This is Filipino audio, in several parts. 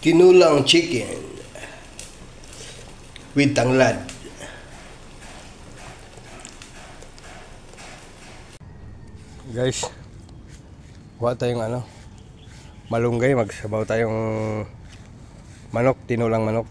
Tinulang chicken with tanglad. Guys, kuha tayong malunggay, magsabaw tayong manok, tinulang manok.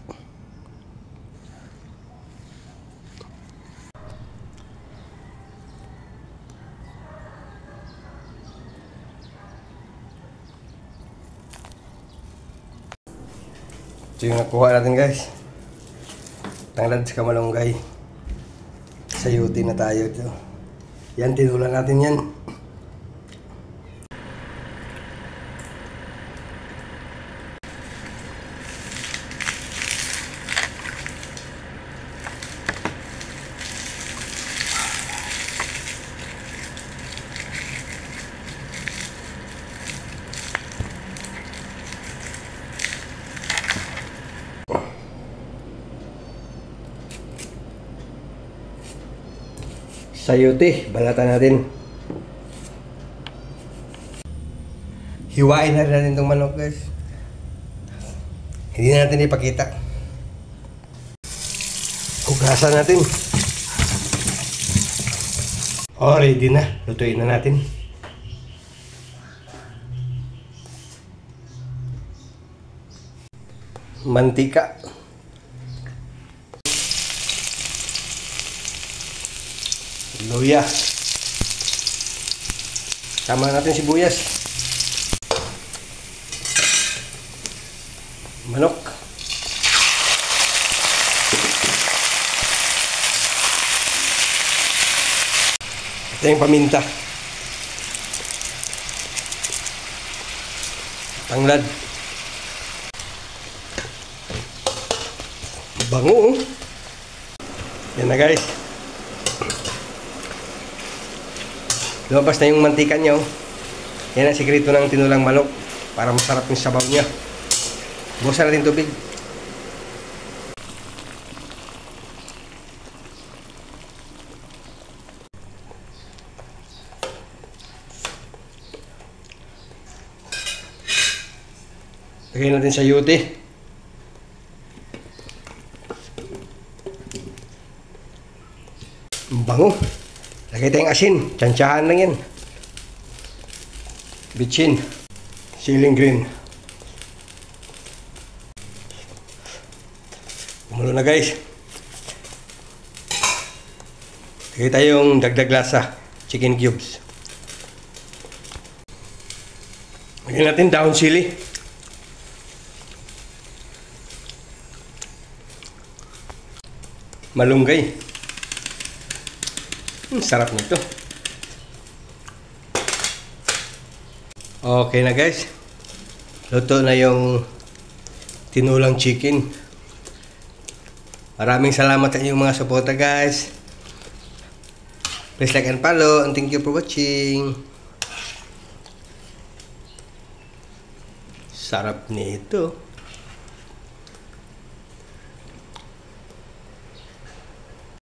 Ito yung nakuha natin guys, tanglad sa malunggay. Sayuti na tayo ito. Yan, tinulang natin yan. Sayuti, balatan natin. Hiwain na rin natin itong manok guys. Hindi na natin ipakita. Hugasan natin. Oh, ready na. Lutuin na natin. Mantika. Luya. Tama natin sibuyas. Manok. Ito yung paminta. Tanglad. Bango. Yan na guys. Lumabas na yung mantika niya. Yan ang sikreto ng tinulang manok para masarap yung sabaw niya. Bukasan natin tubig. Lagyan natin sa sayuti. Bango. Lagay tayong asin. Tsansyahan lang yan. Bitchin. Ceiling green. Kumulo na guys. Lagay tayong dagdag lasa. Chicken cubes. Lagyan natin daon sili. Malunggay. Sarap nito. Okay na guys. Luto na yung tinulang chicken. Maraming salamat sa inyong mga suporta guys. Please like and follow and thank you for watching. Sarap nito.